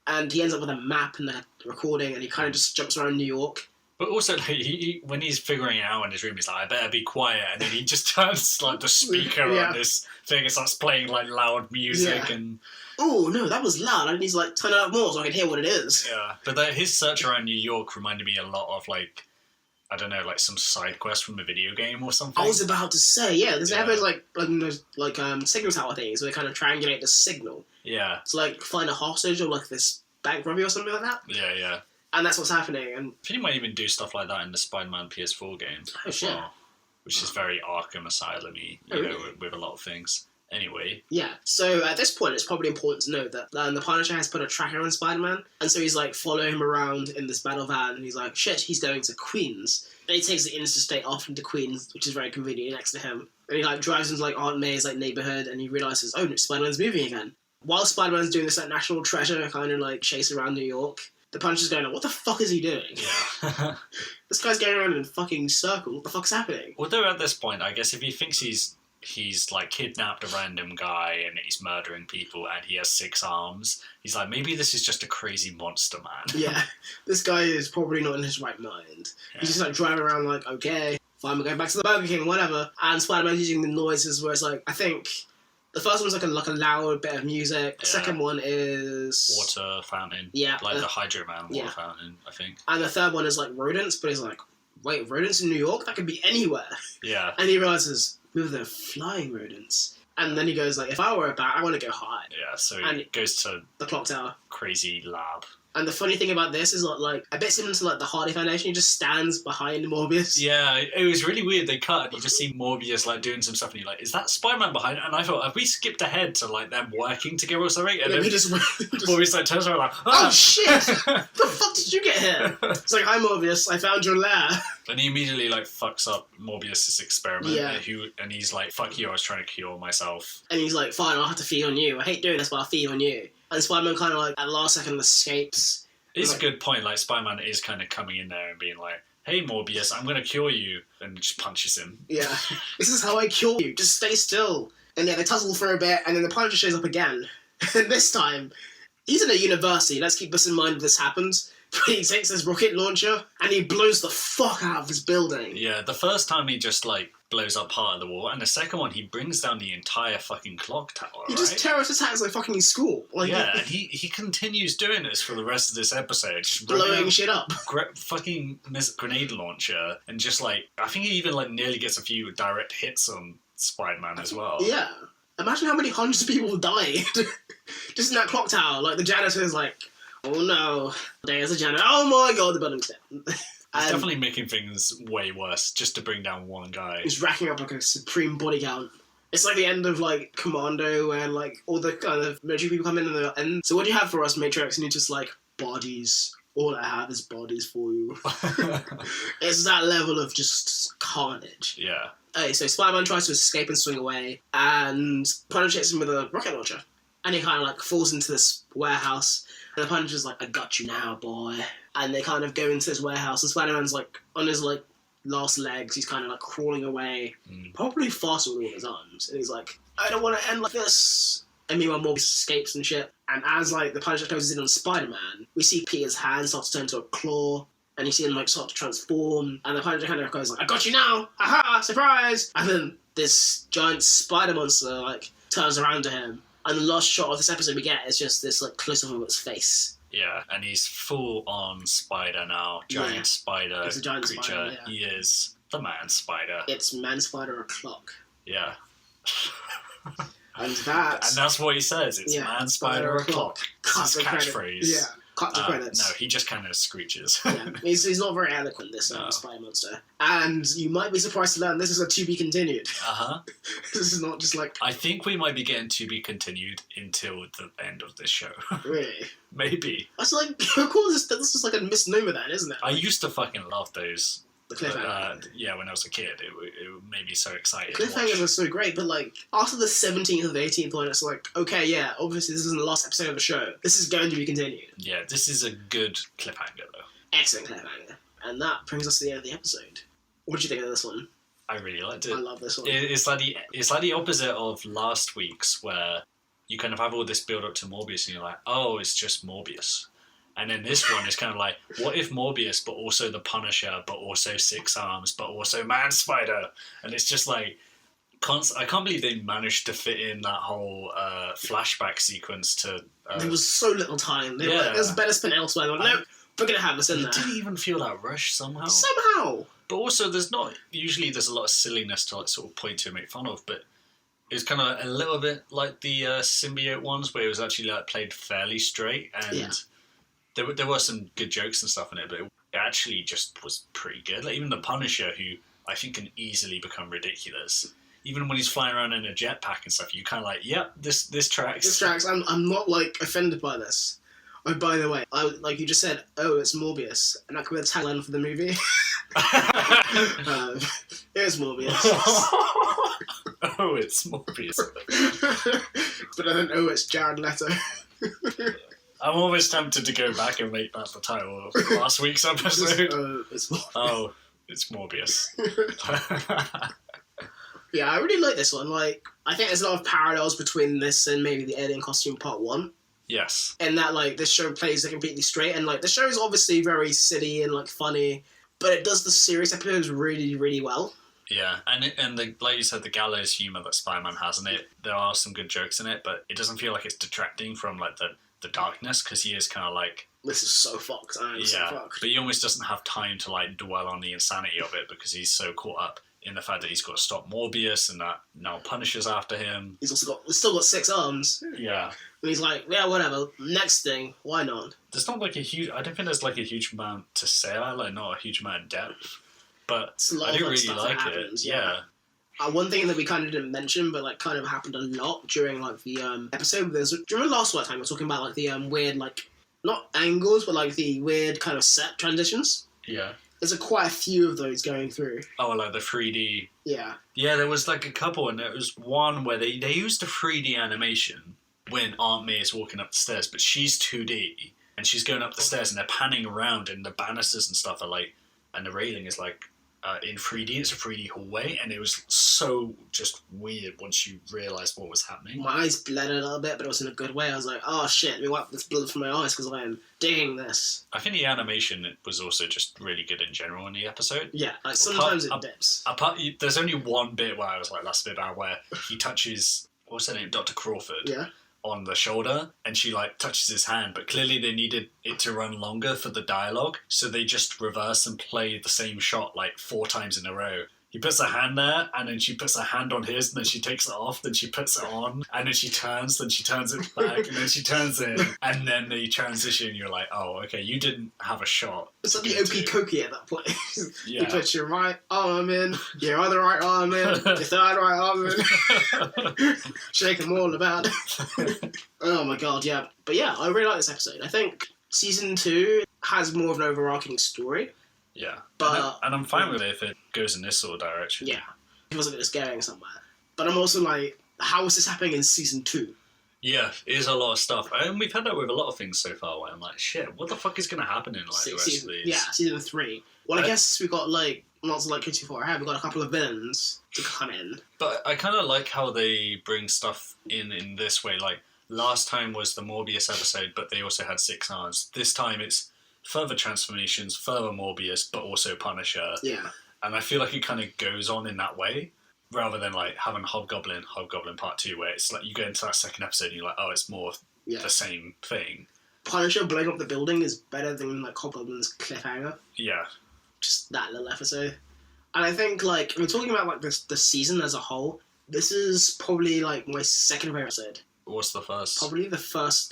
And he ends up with a map and a recording, and he kind of just jumps around New York. But also, like, when he's figuring it out in his room, he's like, I better be quiet. And then he just turns, like, the speaker on this thing and starts playing, like, loud music and... Oh, no, that was loud. I need to, like, turn it up more so I can hear what it is. Yeah, but his search around New York reminded me a lot of, like, I don't know, like, some side quest from a video game or something. I was about to say, yeah, there's ever, like signal tower things where they kind of triangulate the signal. Yeah. to like find a hostage or like this bank robbery or something like that. Yeah, yeah. And that's what's happening. And I think you might even do stuff like that in the Spider-Man PS4 game Oh, as shit. well, which is very Arkham Asylum-y, Oh, you know, really? with a lot of things. Anyway, yeah, so at this point, it's probably important to note that the Punisher has put a tracker on Spider-Man, and so he's like following him around in this battle van, and he's like, shit, he's going to Queens. And he takes the interstate off into Queens, which is very convenient next to him. And he like drives into like Aunt May's like neighborhood, and he realizes, oh, Spider-Man's moving again. While Spider-Man's doing this like National Treasure kind of like chase around New York, the Punisher's going, what the fuck is he doing? yeah. This guy's going around in a fucking circle. What the fuck's happening? Although at this point, I guess if he thinks he's like kidnapped a random guy and he's murdering people and he has 6 arms, he's like, maybe this is just a crazy monster man. Yeah, this guy is probably not in his right mind. Yeah. He's just like driving around like, okay, fine, we're going back to the Burger King, whatever. And Spider-Man's using the noises where it's like, I think the first one's like a loud bit of music. The Yeah. second one is Water fountain. Yeah. Like the Hydro Man water yeah. fountain, I think. And the third one is like rodents, but he's like, wait, rodents in New York? That could be anywhere. Yeah. And he realizes, with the flying rodents. And then he goes like, if I were a bat, I want to go hide. Yeah, so And- he goes to The clock tower. crazy lab. And the funny thing about this is like a bit similar to like the Hardy Foundation, he just stands behind Morbius. Yeah, it was really weird. They cut and you just see Morbius like doing some stuff and you're like, is that Spider-Man behind it? And I thought, have we skipped ahead to like them working together or something? And Yeah, then he just Morbius like turns around like, oh shit! The fuck did you get here? It's like, hi Morbius, I found your lair. And he immediately like fucks up Morbius's experiment. Yeah. And he's like, fuck you, I was trying to cure myself. And he's like, fine, I'll have to feed on you. I hate doing this, but I'll feed on you. And Spider-Man kind of like, at the last second, escapes. It's Like- a good point. Like Spider-Man is kind of coming in there and being like, hey Morbius, I'm going to cure you. And just punches him. Yeah. This is how I cure you. Just stay still. And yeah, they tussle for a bit, and then the Punisher shows up again. And this time, he's in a university. Let's keep this in mind when this happens. But he takes his rocket launcher, and he blows the fuck out of this building. Yeah, the first time he just like blows up part of the wall, and the second one he brings down the entire fucking clock tower, He right? just terrorist attacks like fucking school. Like, Yeah, and he continues doing this for the rest of this episode. Just blowing running shit up. fucking grenade launcher, and just like, I think he even like nearly gets a few direct hits on Spider-Man as well. Yeah. Imagine how many hundreds of people died just in that clock tower. Like, the janitor's like, oh no, there's a janitor. Oh my god, the building's dead. He's definitely making things way worse just to bring down one guy. He's racking up like a supreme body count. It's like the end of like Commando where like all the kind of military people come in and they're and so what do you have for us, Matrix? And you're just like, bodies. All I have is bodies for you. It's that level of just carnage. Yeah. Okay, so Spider-Man tries to escape and swing away, and Punisher hits him with a rocket launcher. And he kind of like falls into this warehouse, and the Punisher's like, I got you now, boy. And they kind of go into this warehouse, and Spider-Man's like, on his like last legs, he's kind of like crawling away, probably faster with all his arms. And he's like, I don't want to end like this. And meanwhile, Morbius escapes and shit. And as like the Punisher closes in on Spider-Man, we see Peter's hand start to turn to a claw, and you see him like start to transform. And the Punisher kind of goes like, I got you now! Aha! Surprise! And then this giant spider monster like turns around to him. And the last shot of this episode we get is just this like close up of its face. Yeah, and he's full on spider now. Giant Yeah. spider It's a giant creature. spider, yeah. He is the man spider. It's man spider o'clock. Yeah. And that's... And that's what he says. It's Yeah, man spider o'clock. Cut It's the his credit. catchphrase. Yeah, cut the credits. No, he just kind of screeches. Yeah, he's not very eloquent, this No. spider monster. And you might be surprised to learn this is a to be continued. Uh-huh. This is not just like, I think we might be getting to be continued until the end of this show. really. Maybe. That's like, of course, this is like a misnomer then, isn't it? I used to fucking love those. The cliffhanger. Yeah, when I was a kid, it made me so excited. to Cliffhangers watch. are so great, but like, after the 17th or the 18th one, it's like, okay, yeah, obviously this isn't the last episode of the show. This is going to be continued. Yeah, this is a good cliffhanger, though. Excellent cliffhanger. And that brings us to the end of the episode. What did you think of this one? I really liked it. I love this one. It's like the opposite of last week's, where you kind of have all this build up to Morbius, and you're like, oh, it's just Morbius. And then this one is kind of like, what if Morbius, but also the Punisher, but also 6 arms, but also Man Spider? And it's just like, I can't believe they managed to fit in that whole flashback sequence to. There was so little time. They were Yeah. like, there's better spent elsewhere. They were like, no, we're going to have this in It there. didn't even feel that rush somehow. Somehow. But also, there's a lot of silliness to like sort of point to and make fun of, but It was kind of a little bit like the symbiote ones, where it was actually like played fairly straight, and there were some good jokes and stuff in it, but it actually just was pretty good. Like even the Punisher, who I think can easily become ridiculous, even when he's flying around in a jetpack and stuff, you kind of like, yep, this tracks. This tracks. I'm not like offended by this. Oh, by the way, like you just said, oh, it's Morbius, and that could be the tagline for the movie. It's Morbius. Oh, it's Morbius. But I don't know, it's Jared Leto. I'm always tempted to go back and make that the title of last week's episode. It's Morbius. Oh, it's Morbius. Yeah, I really like this one. Like, I think there's a lot of parallels between this and maybe the Alien Costume Part 1. Yes. And that, like, this show plays it completely straight. And, like, the show is obviously very silly and, like, funny. But it does the serious episodes really, really well. Yeah, and like you said, the gallows humour that Spider-Man has in it, there are some good jokes in it, but it doesn't feel like it's detracting from, like, the darkness, because he is kind of like... This is so fucked. I am so fucked. But he almost doesn't have time to, like, dwell on the insanity of it, because he's so caught up in the fact that he's got to stop Morbius and that now Punisher's after him. He's still got 6 arms. Yeah. And he's like, yeah, whatever. Next thing, why not? There's not like I don't think there's like a huge amount to say about it, like not a huge amount of depth. But I do really like it. Yeah. One thing that we kind of didn't mention, but like kind of happened a lot during like the episode. Do you remember last time we were talking about like the weird like not angles, but like the weird kind of set transitions? Yeah. There's quite a few of those going through. Oh, like the 3D. Yeah. Yeah, there was like a couple, and there was one where they used the 3D animation when Aunt May is walking up the stairs, but she's 2D, and she's going up the stairs, and they're panning around, and the banisters and stuff are like, and the railing is like in 3D. It's a 3D hallway, and it was so just weird once you realised what was happening. My eyes bled a little bit, but it was in a good way. I was like, oh shit, let me wipe this blood from my eyes because I am digging this. I think the animation was also just really good in general in the episode. Yeah, like sometimes it dips. There's only one bit where I was like, that's a bit bad, where he touches, what's her name, Dr. Crawford. Yeah. On the shoulder, and she like touches his hand, but clearly they needed it to run longer for the dialogue, so they just reverse and play the same shot like 4 times in a row. He puts a hand there, and then she puts a hand on his, and then she takes it off, then she puts it on, and then she turns it back, and then she turns it, and then they transition. You're like, oh, okay, you didn't have a shot. It's like the Okey Cokey at that point. Yeah. You put your right arm in, your other right arm in, your third right arm in. Shake them all about. Oh my god, yeah. But yeah, I really like this episode. I think season 2 has more of an overarching story. Yeah, but and I'm fine with it if it goes in this sort of direction. Yeah, it wasn't just going somewhere. But I'm also like, how is this happening in season 2? Yeah, it is a lot of stuff. And we've had that with a lot of things so far where I'm like, shit, what the fuck is going to happen in like the rest of these? Yeah, season 3. Well, I guess we got like, not to like go too far ahead, we got a couple of villains to come in. But I kind of like how they bring stuff in this way. Like, last time was the Morbius episode, but they also had 6 arms. This time it's further transformations, further Morbius, but also Punisher. Yeah. And I feel like it kind of goes on in that way, rather than like having Hobgoblin Part 2, where it's like you go into that second episode and you're like, oh, it's more the same thing. Punisher blowing up the building is better than like Hobgoblin's cliffhanger. Yeah. Just that little episode. And I think like, we're talking about like the season as a whole, this is probably like my second favorite episode. What's the first? Probably the first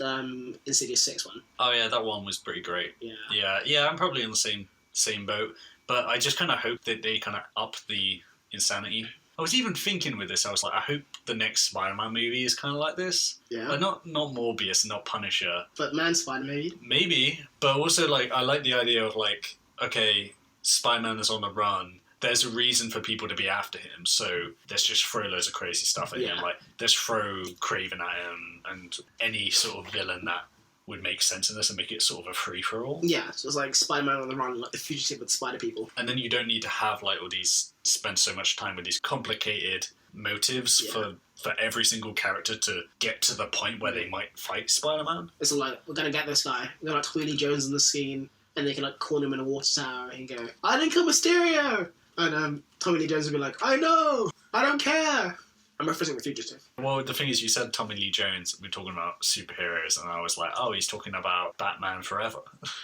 Insidious 6 one. Oh yeah, that one was pretty great. Yeah, I'm probably in the same boat, but I just kind of hope that they kind of up the insanity. I was even thinking with this, I was like, I hope the next Spider-Man movie is kind of like this. Yeah. Like, not Morbius, not Punisher. But Man-Spider maybe? Maybe, but also like I like the idea of like, okay, Spider-Man is on the run. There's a reason for people to be after him, so let's just throw loads of crazy stuff at him. Like, let's throw Kraven at him and any sort of villain that would make sense in this and make it sort of a free-for-all. Yeah, so it's like Spider-Man on the run, like the fugitive with spider people. And then you don't need to have like all these, spend so much time with these complicated motives for every single character to get to the point where they might fight Spider-Man. It's like, we're gonna get this guy. We're gonna like Tommy Lee Jones in the scene, and they can like corner him in a water tower and go, I didn't kill Mysterio! And Tommy Lee Jones would be like, I know! I don't care! I'm referencing The Fugitive. Well, the thing is, you said Tommy Lee Jones, we're talking about superheroes, and I was like, oh, he's talking about Batman Forever.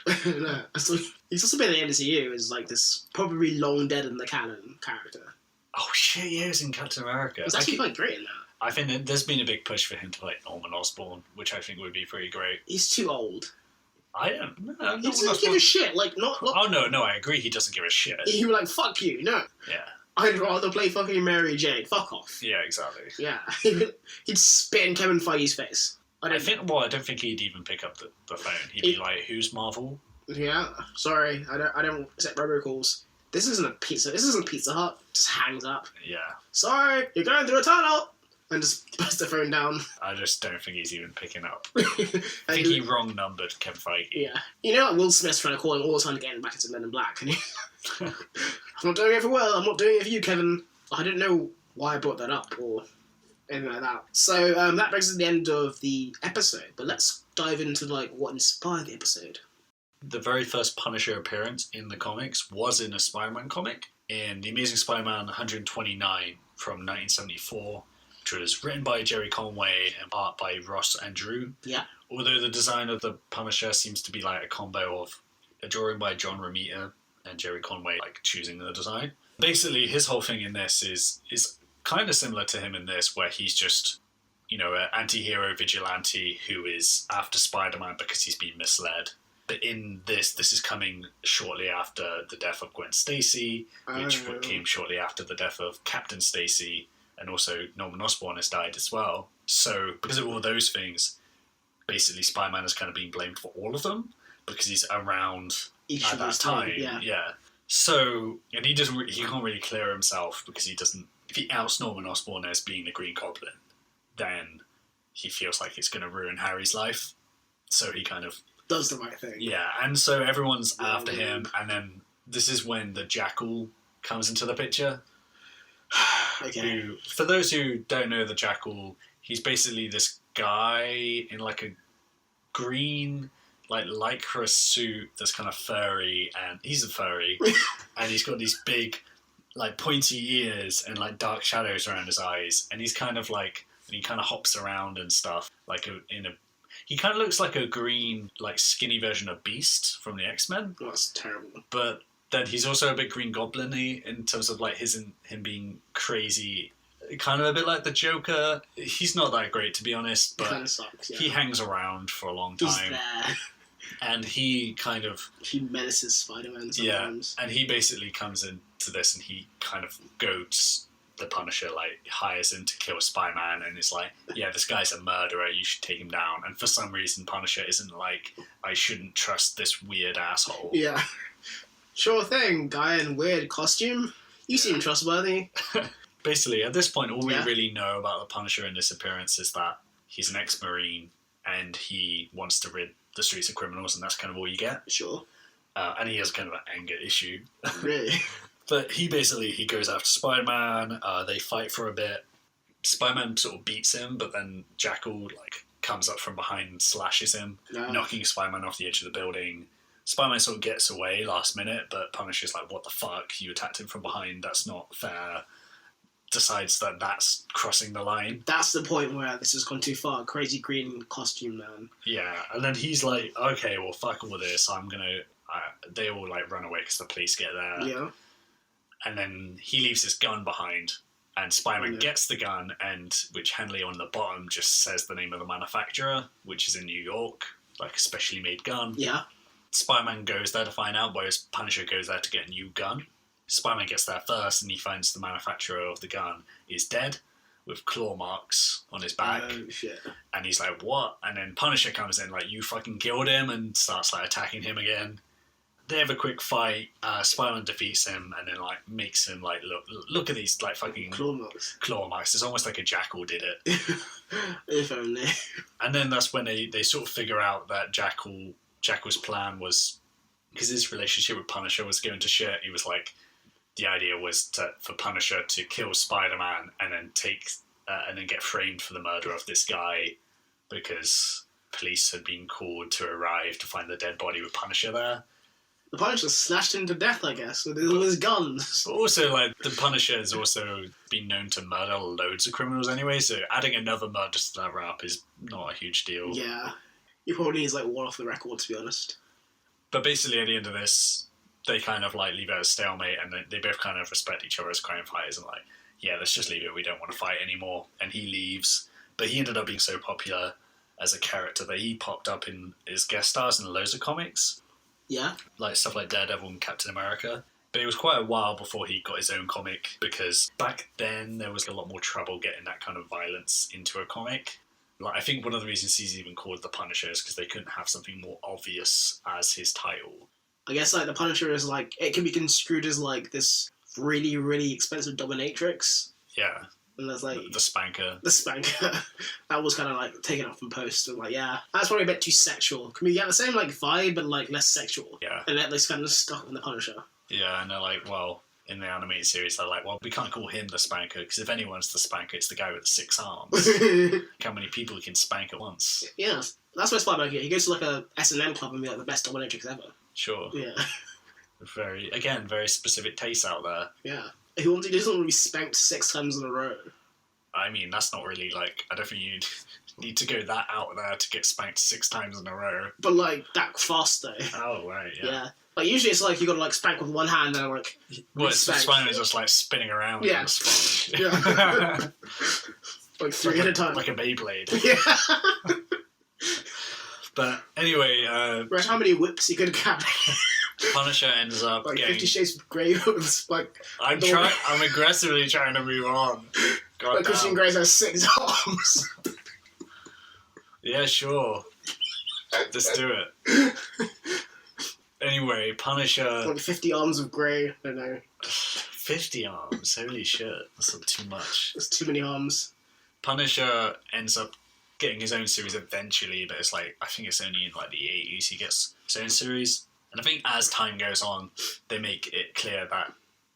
No, he's also been in the MCU as like this probably long dead in the canon character. Oh shit, yeah, he's in Captain America. He's actually quite great in that. I think that there's been a big push for him to play Norman Osborn, which I think would be pretty great. He's too old. I don't know. He doesn't give a shit. Like, not. Oh, no, I agree. He doesn't give a shit. He would like, fuck you. No. Yeah. I'd rather play fucking Mary Jane. Fuck off. Yeah, exactly. Yeah. He'd spit in Kevin Feige's face. I don't think he'd even pick up the phone. He'd be like, "Who's Marvel?" Yeah. Sorry, I don't accept robocalls. This isn't Pizza Hut. Just hangs up. Yeah. Sorry, you're going through a tunnel. And just puts the phone down. I just don't think he's even picking up. I think he wrong numbered Kevin Feige. Yeah. You know, Will Smith's trying to call him all the time to get him back into Men in Black. And I'm not doing it for Will. I'm not doing it for you, Kevin. I didn't know why I brought that up or anything like that. So that brings us to the end of the episode. But let's dive into like what inspired the episode. The very first Punisher appearance in the comics was in a Spider-Man comic in The Amazing Spider-Man 129 from 1974. Which was written by Jerry Conway and art by Ross and Drew. Yeah. Although the design of the Punisher seems to be like a combo of a drawing by John Romita and Jerry Conway like choosing the design. Basically, his whole thing in this is kind of similar to him in this, where he's just, you know, an anti-hero vigilante who is after Spider-Man because he's been misled. But in this is coming shortly after the death of Gwen Stacy, which came shortly after the death of Captain Stacy. And also Norman Osborn has died as well. So because of all those things, basically Spider-Man has kind of been blamed for all of them because he's around at that time. Yeah. So, and he can't really clear himself because he doesn't. If he outs Norman Osborn as being the Green Goblin, then he feels like it's going to ruin Harry's life. So he kind of does the right thing. Yeah, and so everyone's after him, and then this is when the Jackal comes into the picture. Okay. Who, for those who don't know the Jackal, he's basically this guy in like a green, like lycra suit that's kind of furry, and he's a furry, and he's got these big, like pointy ears and like dark shadows around his eyes, and he's kind of like, and he kind of hops around and stuff, like he kind of looks like a green, like skinny version of Beast from the X-Men. Oh, that's terrible. But then he's also a bit Green Goblin-y in terms of like him being crazy, kind of a bit like the Joker. He's not that great, to be honest, but kind of sucks, yeah. He hangs around for a long time. He's there. And he menaces Spider-Man sometimes. Yeah, and he basically comes into this and he kind of goads the Punisher, like hires him to kill Spider-Man, and is like, yeah, this guy's a murderer, you should take him down. And for some reason Punisher isn't like, I shouldn't trust this weird asshole. Yeah. Sure thing, guy in weird costume. You seem trustworthy. Basically, at this point, all we really know about the Punisher in this appearance is that he's an ex-Marine and he wants to rid the streets of criminals, and that's kind of all you get. Sure. And he has kind of an anger issue. Really? But he goes after Spider-Man. They fight for a bit. Spider-Man sort of beats him, but then Jackal like comes up from behind and slashes him, knocking Spider-Man off the edge of the building. Spider-Man sort of gets away last minute, but Punisher's like, what the fuck? You attacked him from behind, that's not fair. Decides that that's crossing the line. That's the point where this has gone too far. Crazy green costume man. Yeah, and then he's like, okay, well, fuck all this. I'm gonna... they all like run away because the police get there. Yeah. And then he leaves his gun behind, and Spider-Man gets the gun, and which Henley on the bottom just says the name of the manufacturer, which is in New York, like a specially made gun. Yeah. Spider-Man goes there to find out, whereas Punisher goes there to get a new gun. Spider-Man gets there first, and he finds the manufacturer of the gun is dead, with claw marks on his back. Oh, shit. And he's like, what? And then Punisher comes in, like, you fucking killed him, and starts, like, attacking him again. They have a quick fight. Spider-Man defeats him, and then, like, makes him, like, look at these, like, fucking... Claw marks. Claw marks. It's almost like a Jackal did it. If only. And then that's when they sort of figure out that Jackal's plan was, because his relationship with Punisher was going to shit, he was like, the idea was for Punisher to kill Spider-Man and then get framed for the murder of this guy, because police had been called to arrive to find the dead body with Punisher there. The Punisher slashed him to death, I guess, with all his guns. But also, like, the Punisher has also been known to murder loads of criminals anyway, so adding another murder to that rap is not a huge deal. Yeah. He probably needs, like, one off the record, to be honest. But basically, at the end of this, they kind of, like, leave it at a stalemate, and they both kind of respect each other as crime fighters, and, like, yeah, let's just leave it. We don't want to fight anymore. And he leaves. But he ended up being so popular as a character that he popped up in his guest stars in loads of comics. Yeah. Like stuff like Daredevil and Captain America. But it was quite a while before he got his own comic, because back then there was a lot more trouble getting that kind of violence into a comic. Like, I think one of the reasons he's even called the Punisher is because they couldn't have something more obvious as his title. I guess like the Punisher is like, it can be construed as like this really, really expensive dominatrix. Yeah. And there's like the spanker. The spanker. That was kind of like taken off from post. And like, yeah, that's probably a bit too sexual. Can we get the same like vibe, but like less sexual? Yeah. And that like kind of stuck in the Punisher. Yeah, and they're like, well, in the animated series, they're like, well, we can't call him the spanker, because if anyone's the spanker, it's the guy with the 6 arms. How many people he can spank at once? Yeah, that's what Spider-Man gets. He goes to like a S&M club and be like the best dominatrix ever. Sure. Yeah. Very specific tastes out there. Yeah. He doesn't want to be spanked 6 times in a row. I mean, that's not really like, I don't think you need to go that out there to get spanked 6 times in a row. But like, that fast though. Oh, right, yeah. Like, usually it's like you gotta like spank with one hand and like. Well, it's Spider-Man's just like spinning around. Yeah. Yeah. Like 3 at a time. Like a Beyblade. Yeah. But anyway, Right, how many whips he could carry? Punisher ends up like getting... 50 Shades of Grey whips, like... I'm aggressively trying to move on. Like Christian Grey has 6 arms. Yeah, sure. Just do it. Anyway, Punisher... Like 50 arms of Grey, I don't know. 50 arms? Holy shit. That's not too much. There's too many arms. Punisher ends up getting his own series eventually, but it's like, I think it's only in like the 80s he gets his own series. And I think as time goes on, they make it clear that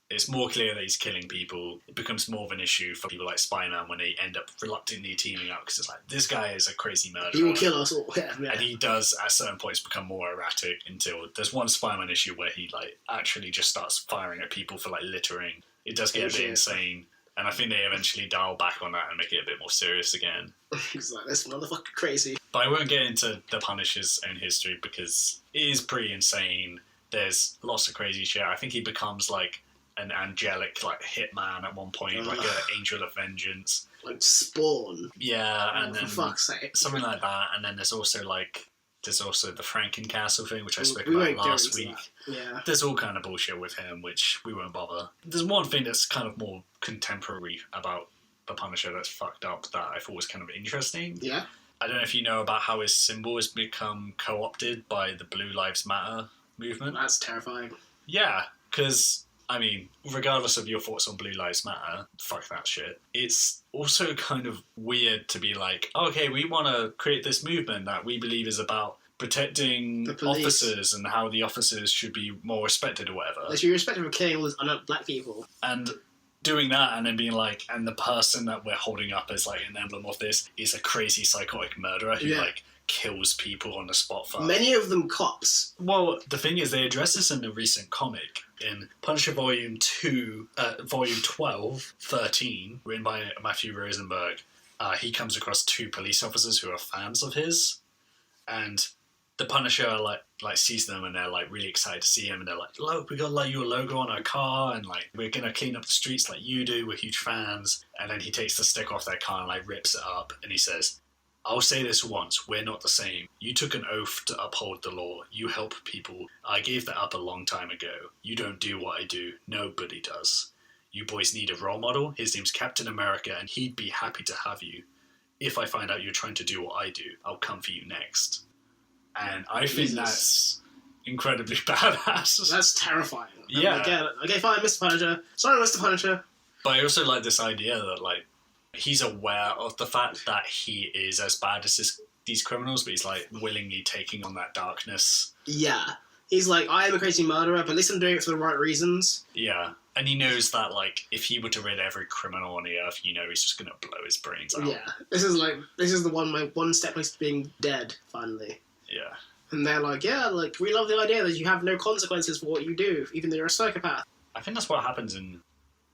it's more clear that he's killing people. It becomes more of an issue for people like Spider-Man when they end up reluctantly teaming up, because it's like, this guy is a crazy murderer. He will kill us all. Yeah. And he does, at certain points, become more erratic until there's one Spider-Man issue where he like actually just starts firing at people for like littering. It does get a bit insane. And I think they eventually dial back on that and make it a bit more serious again. He's like, this motherfucker crazy. But I won't get into the Punisher's own history because it is pretty insane. There's lots of crazy shit. I think he becomes like an angelic like hitman at one point, like an angel of vengeance. Like Spawn. Yeah, and then for fuck's sake. something like that. And then there's also the Frankencastle thing, which I spoke about last week. Yeah. There's all kind of bullshit with him, which we won't bother. There's one thing that's kind of more contemporary about the Punisher that's fucked up that I thought was kind of interesting. Yeah. I don't know if you know about how his symbol has become co-opted by the Blue Lives Matter movement. That's terrifying. Yeah, because, I mean, regardless of your thoughts on Blue Lives Matter, fuck that shit. It's also kind of weird to be like, okay, we want to create this movement that we believe is about protecting officers and how the officers should be more respected or whatever. They should be respected for killing all those black people. And doing that and then being like, and the person that we're holding up as like an emblem of this is a crazy psychotic murderer who like kills people on the spot for... Many of them cops. Well, the thing is, they address this in a recent comic. In Punisher Volume 12, 13, written by Matthew Rosenberg, he comes across 2 police officers who are fans of his, and the Punisher like sees them and they're like really excited to see him, and they're like, look, we got like your logo on our car and like we're gonna clean up the streets like you do, we're huge fans. And then he takes the stick off their car and like rips it up and he says, I'll say this once, we're not the same. You took an oath to uphold the law. You help people. I gave that up a long time ago. You don't do what I do. Nobody does. You boys need a role model. His name's Captain America and he'd be happy to have you. If I find out you're trying to do what I do, I'll come for you next. And I think that's incredibly badass. That's terrifying. Yeah. Okay, fine, Mr. Punisher. Sorry, Mr. Punisher. But I also like this idea that, like, he's aware of the fact that he is as bad as these criminals, but he's, like, willingly taking on that darkness. Yeah. He's like, I am a crazy murderer, but at least I'm doing it for the right reasons. Yeah. And he knows that, like, if he were to rid every criminal on the earth, you know he's just going to blow his brains out. Yeah. This is my one step close to being dead, finally. Yeah. And they're like, yeah, like, we love the idea that you have no consequences for what you do, even though you're a psychopath. I think that's what happens in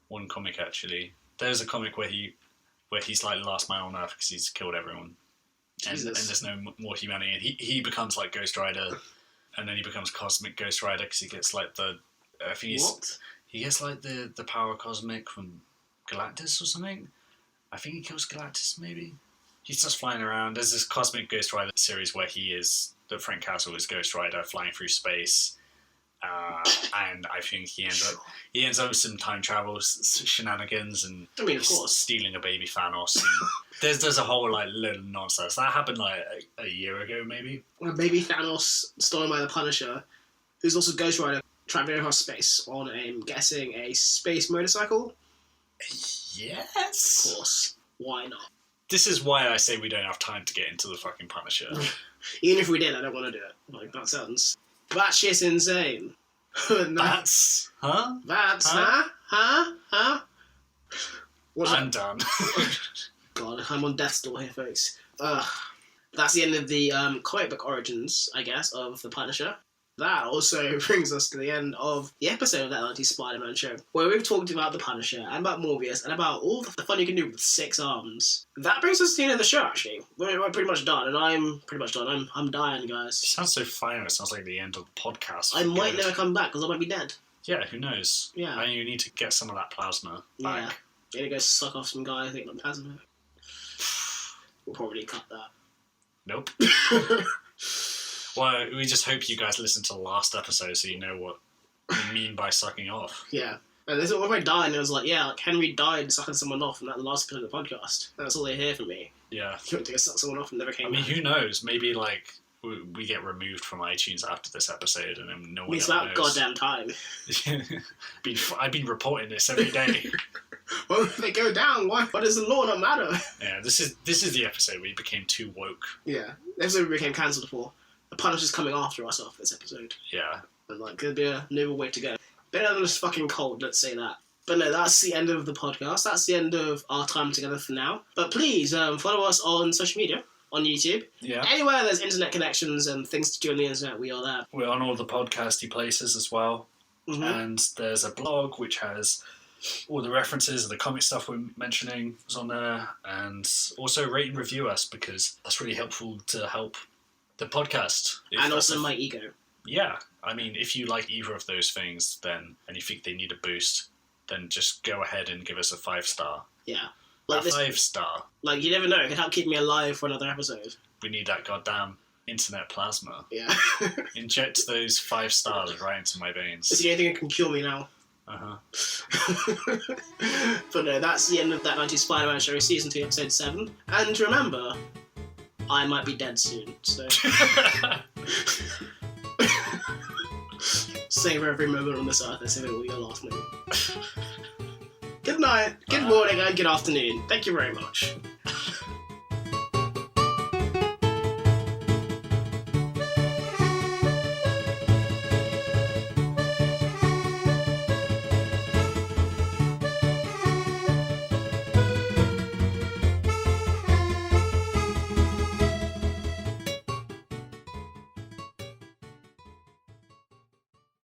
one comic, actually. There's a comic where he's like the last man on Earth because he's killed everyone. And there's no more humanity. And he becomes like Ghost Rider, and then he becomes Cosmic Ghost Rider because he gets like he gets like the power cosmic from Galactus or something. I think he kills Galactus, maybe. He's just flying around. There's this Cosmic Ghost Rider series where Frank Castle is Ghost Rider flying through space. And I think he ends up with some time travel shenanigans and I mean, of course, stealing a baby Thanos. And there's a whole like little nonsense that happened like a year ago, maybe. a baby Thanos stolen by the Punisher, who's also Ghost Rider, traveling across space on, I'm guessing, a space motorcycle. Yes. Of course. Why not? This is why I say we don't have time to get into the fucking Punisher. Even if we did, I don't want to do it. Like, that sounds batshit insane. That's... Huh? That's... Huh? Huh? What's I'm that? done. God, I'm on death's door here, folks. That's the end of the comic book origins, I guess, of the Punisher. That also brings us to the end of the episode of that Anti-Spider-Man show, where we've talked about the Punisher, and about Morbius, and about all the fun you can do with 6 arms. That brings us to the end of the show, actually. We're pretty much done, and I'm pretty much done. I'm dying, guys. It sounds so fire. It sounds like the end of the podcast. I might never come back, because I might be dead. Yeah, who knows? Yeah. I mean, you need to get some of that plasma back. Yeah. Gonna go suck off some guy, I think, on plasma. We'll probably cut that. Nope. Well, we just hope you guys listened to the last episode so you know what we mean by sucking off. Yeah. And this is what if I died and it was like, yeah, like Henry died sucking someone off in that last episode of the podcast. That's all they hear from me. Yeah. He went to go suck someone off and never came I mean, back. who knows? Maybe, like, we get removed from iTunes after this episode and then no one It's ever about knows. goddamn time. I've been reporting this every day. Well, if they go down, why does the law not matter? Yeah, this is the episode where you became too woke. Yeah. The episode we became cancelled for. The Punisher's coming after us after this episode. Yeah. And, like, there'll be a new way to go. Better than just fucking cold, let's say that. But no, that's the end of the podcast. That's the end of our time together for now. But please, follow us on social media, on YouTube. Yeah. Anywhere there's internet connections and things to do on the internet, we are there. We're on all the podcasty places as well. Mm-hmm. And there's a blog which has all the references and the comic stuff we're mentioning is on there. And also rate and review us because that's really helpful to help the podcast. And also my ego. Yeah. I mean, if you like either of those things then and you think they need a boost, then just go ahead and give us a 5-star. Yeah. Like Like this, 5-star. like, you never know. It could help keep me alive for another episode. We need that goddamn internet plasma. Yeah. Inject those 5 stars right into my veins. It's the only thing that can cure me now. Uh-huh. But no, that's the end of that 90s Spider-Man show, Season 2, Episode 7. And remember, I might be dead soon, so... Savor every moment on this earth as if it were your last name. Good night, good morning, and good afternoon. Thank you very much.